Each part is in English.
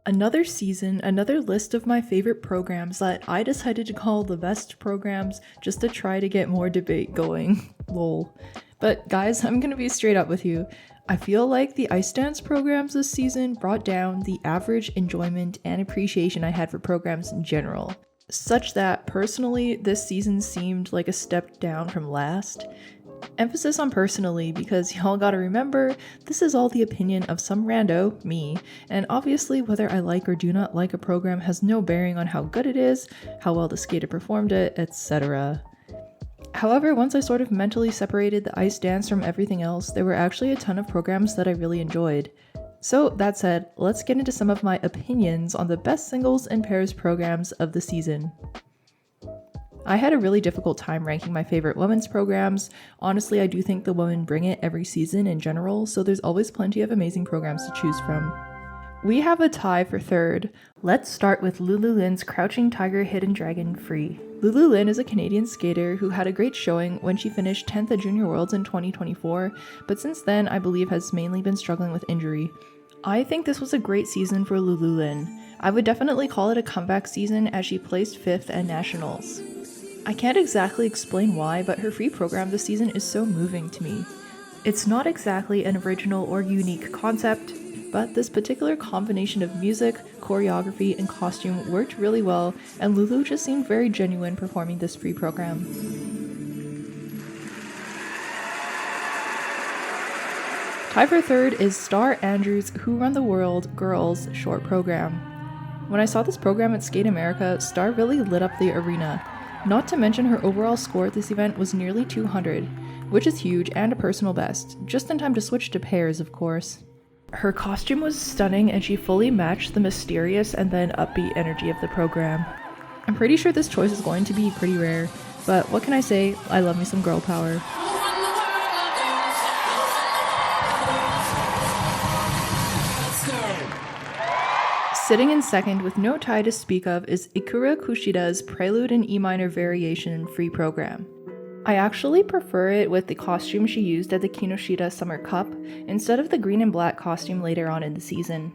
Another season, another list of my favorite programs that I decided to call the best programs just to try to get more debate going. Lol. But guys, I'm gonna be straight up with you. I feel like the ice dance programs this season brought down the average enjoyment and appreciation I had for programs in general, such that personally this season seemed like a step down from last. Emphasis on personally because y'all gotta remember, this is all the opinion of some rando, me, and obviously whether I like or do not like a program has no bearing on how good it is, how well the skater performed it, etc. However, once I sort of mentally separated the ice dance from everything else, there were actually a ton of programs that I really enjoyed. So that said, let's get into some of my opinions on the best singles and pairs programs of the season. I had a really difficult time ranking my favorite women's programs. Honestly, I do think the women bring it every season in general, so there's always plenty of amazing programs to choose from. We have a tie for third. Let's start with Lulu Lin's Crouching Tiger, Hidden Dragon Free. Lulu Lin is a Canadian skater who had a great showing when she finished 10th at Junior Worlds in 2024, but since then I believe has mainly been struggling with injury. I think this was a great season for Lulu Lin. I would definitely call it a comeback season as she placed 5th at Nationals. I can't exactly explain why, but her free program this season is so moving to me. It's not exactly an original or unique concept, but this particular combination of music, choreography, and costume worked really well, and Lulu just seemed very genuine performing this free program. Tie for third is Star Andrews' Who Run the World Girls short program. When I saw this program at Skate America, Star really lit up the arena. Not to mention her overall score at this event was nearly 200, which is huge and a personal best, just in time to switch to pairs, of course. Her costume was stunning and she fully matched the mysterious and then upbeat energy of the program. I'm pretty sure this choice is going to be pretty rare, but what can I say, I love me some girl power. Sitting in second with no tie to speak of is Ikura Kushida's Prelude in E minor variation free program. I actually prefer it with the costume she used at the Kinoshita Summer Cup instead of the green and black costume later on in the season.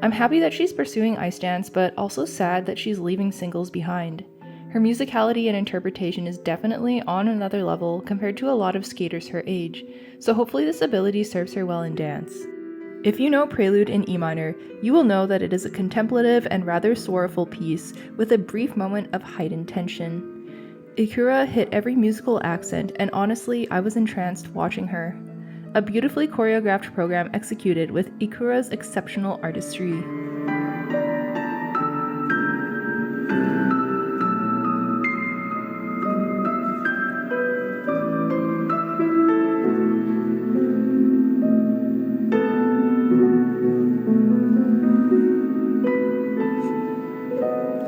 I'm happy that she's pursuing ice dance, but also sad that she's leaving singles behind. Her musicality and interpretation is definitely on another level compared to a lot of skaters her age, so hopefully this ability serves her well in dance. If you know Prelude in E minor, you will know that it is a contemplative and rather sorrowful piece with a brief moment of heightened tension. Ikura hit every musical accent, and honestly, I was entranced watching her. A beautifully choreographed program executed with Ikura's exceptional artistry.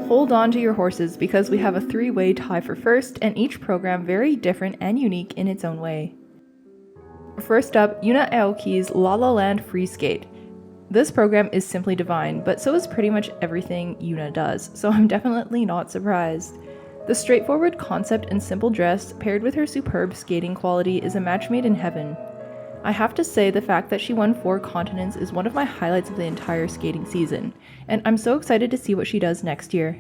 Hold on to your horses because we have a three-way tie for first, and each program very different and unique in its own way. First up, Yuna Aoki's La La Land Free Skate. This program is simply divine, but so is pretty much everything Yuna does, so I'm definitely not surprised. The straightforward concept and simple dress, paired with her superb skating quality, is a match made in heaven. I have to say the fact that she won 4 continents is one of my highlights of the entire skating season, and I'm so excited to see what she does next year.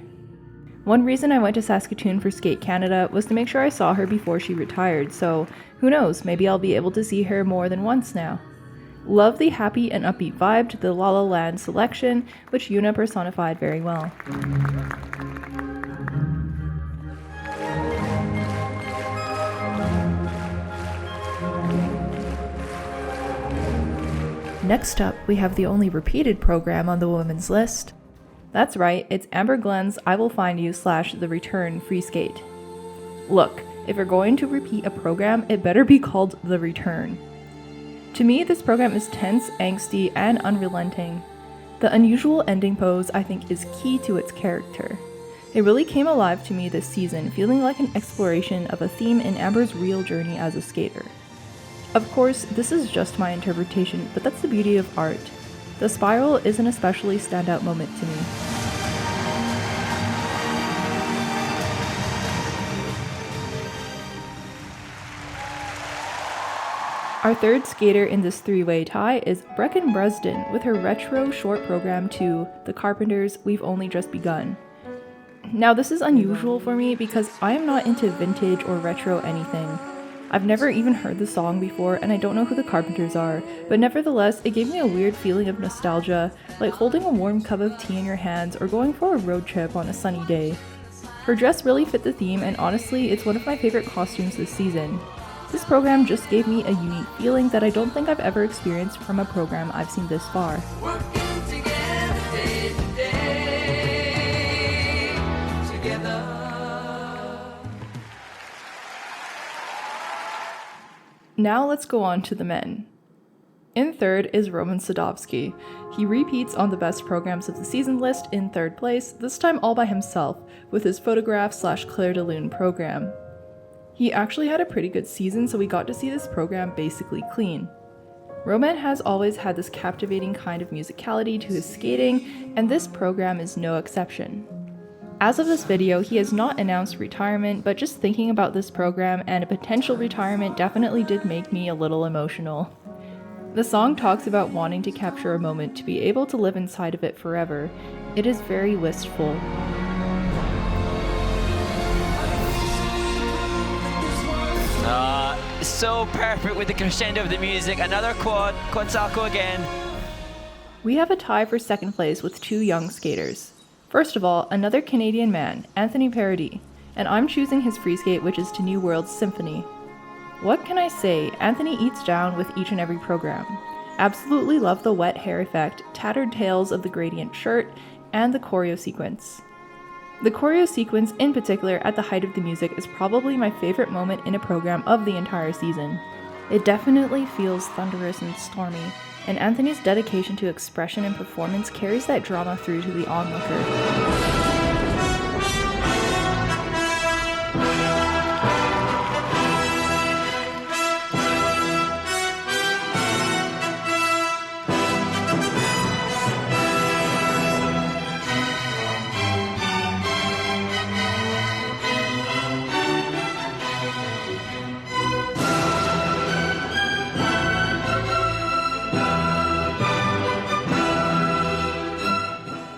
One reason I went to Saskatoon for Skate Canada was to make sure I saw her before she retired, so who knows, maybe I'll be able to see her more than once now. Love the happy and upbeat vibe to the La La Land selection, which Yuna personified very well. Next up, we have the only repeated program on the women's list. That's right, it's Amber Glen's I Will Find You / The Return Free Skate. Look, if you're going to repeat a program, it better be called The Return. To me, this program is tense, angsty, and unrelenting. The unusual ending pose, I think, is key to its character. It really came alive to me this season, feeling like an exploration of a theme in Amber's real journey as a skater. Of course, this is just my interpretation, but that's the beauty of art. The spiral is an especially standout moment to me. Our third skater in this three-way tie is Brecken Bresden with her retro short program to The Carpenters' We've Only Just Begun. Now this is unusual for me because I am not into vintage or retro anything. I've never even heard the song before and I don't know who The Carpenters are, but nevertheless it gave me a weird feeling of nostalgia, like holding a warm cup of tea in your hands or going for a road trip on a sunny day. Her dress really fit the theme and honestly it's one of my favorite costumes this season. This program just gave me a unique feeling that I don't think I've ever experienced from a program I've seen this far. Now let's go on to the men. In third is Roman Sadovsky. He repeats on the best programs of the season list in third place, this time all by himself, with his photograph/Claire de Lune program. He actually had a pretty good season, so we got to see this program basically clean. Roman has always had this captivating kind of musicality to his skating, and this program is no exception. As of this video, he has not announced retirement, but just thinking about this program and a potential retirement definitely did make me a little emotional. The song talks about wanting to capture a moment to be able to live inside of it forever. It is very wistful. So perfect with the crescendo of the music. Another quad Sako again. We have a tie for second place with two young skaters. First of all, another Canadian man, Anthony Paradis, and I'm choosing his free skate, which is to New World's Symphony. What can I say? Anthony eats down with each and every program. Absolutely love the wet hair effect, tattered tails of the gradient shirt, and the choreo sequence. The choreo sequence in particular at the height of the music is probably my favorite moment in a program of the entire season. It definitely feels thunderous and stormy, and Anthony's dedication to expression and performance carries that drama through to the onlooker.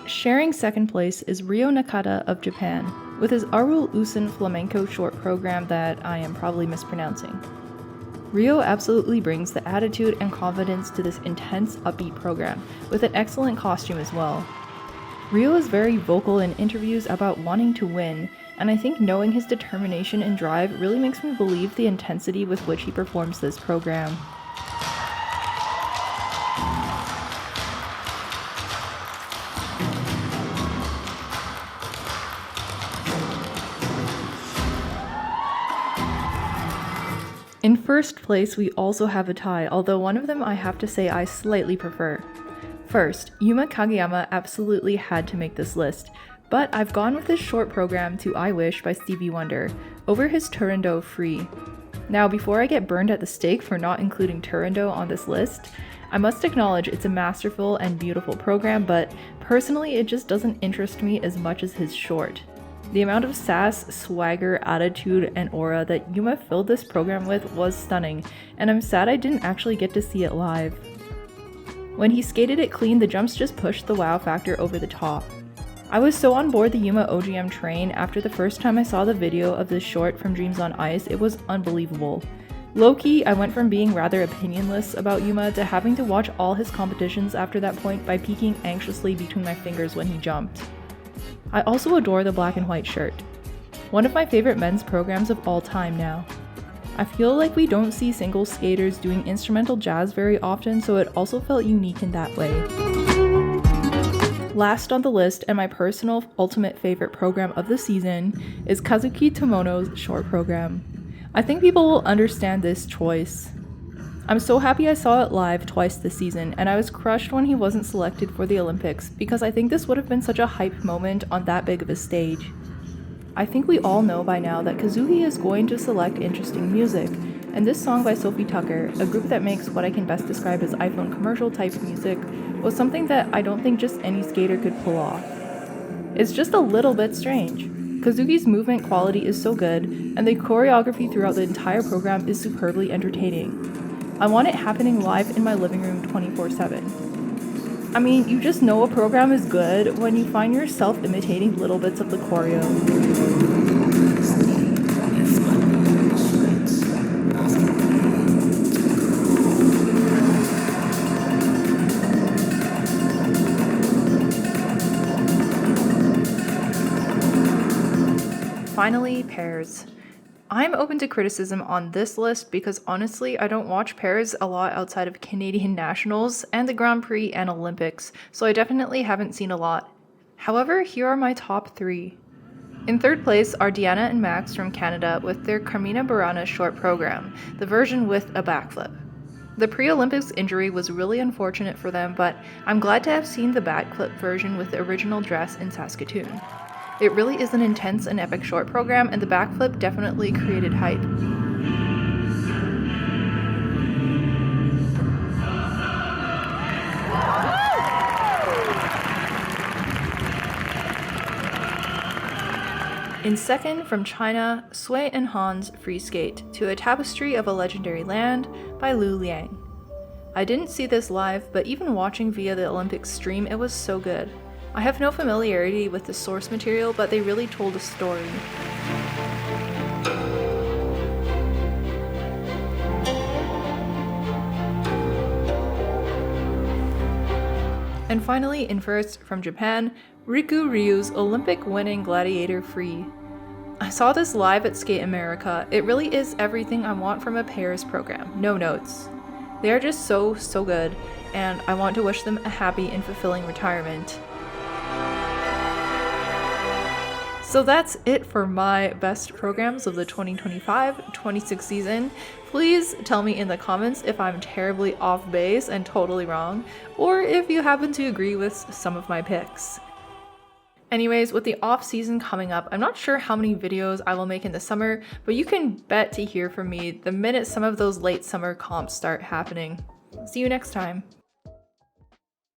Sharing second place is Ryo Nakata of Japan, with his Arul Usun flamenco short program that I am probably mispronouncing. Ryo absolutely brings the attitude and confidence to this intense, upbeat program, with an excellent costume as well. Ryo is very vocal in interviews about wanting to win, and I think knowing his determination and drive really makes me believe the intensity with which he performs this program. In first place, we also have a tie, although one of them I have to say I slightly prefer. First, Yuma Kageyama absolutely had to make this list, but I've gone with his short program to I Wish by Stevie Wonder over his Turandot Free. Now, before I get burned at the stake for not including Turandot on this list, I must acknowledge it's a masterful and beautiful program, but personally it just doesn't interest me as much as his short. The amount of sass, swagger, attitude, and aura that Yuma filled this program with was stunning, and I'm sad I didn't actually get to see it live. When he skated it clean, the jumps just pushed the wow factor over the top. I was so on board the Yuma OGM train after the first time I saw the video of this short from Dreams on Ice, it was unbelievable. Low-key, I went from being rather opinionless about Yuma to having to watch all his competitions after that point by peeking anxiously between my fingers when he jumped. I also adore the black and white shirt. One of my favorite men's programs of all time now. I feel like we don't see single skaters doing instrumental jazz very often, so it also felt unique in that way. Last on the list, and my personal ultimate favorite program of the season, is Kazuki Tomono's short program. I think people will understand this choice. I'm so happy I saw it live twice this season, and I was crushed when he wasn't selected for the Olympics, because I think this would have been such a hype moment on that big of a stage. I think we all know by now that Kazuki is going to select interesting music, and this song by Sophie Tucker, a group that makes what I can best describe as iPhone commercial type music, was something that I don't think just any skater could pull off. It's just a little bit strange. Kazuki's movement quality is so good, and the choreography throughout the entire program is superbly entertaining. I want it happening live in my living room 24/7. I mean, you just know a program is good when you find yourself imitating little bits of the choreo. Finally, pairs. I'm open to criticism on this list because honestly, I don't watch pairs a lot outside of Canadian Nationals and the Grand Prix and Olympics, so I definitely haven't seen a lot. However, here are my top 3. In third place are Deanna and Max from Canada with their Carmina Burana short program, the version with a backflip. The pre-Olympics injury was really unfortunate for them, but I'm glad to have seen the backflip version with the original dress in Saskatoon. It really is an intense and epic short program, and the backflip definitely created hype. In second, from China, Sui and Han's Free Skate to a Tapestry of a Legendary Land by Lu Liang. I didn't see this live, but even watching via the Olympics stream, it was so good. I have no familiarity with the source material, but they really told a story. And finally, in first, from Japan, Riku Ryu's Olympic-winning Gladiator Free. I saw this live at Skate America. It really is everything I want from a pairs program, no notes. They are just so good, and I want to wish them a happy and fulfilling retirement. So that's it for my best programs of the 2025-26 season. Please tell me in the comments if I'm terribly off base and totally wrong, or if you happen to agree with some of my picks. Anyways, with the off season coming up, I'm not sure how many videos I will make in the summer, but you can bet to hear from me the minute some of those late summer comps start happening. See you next time.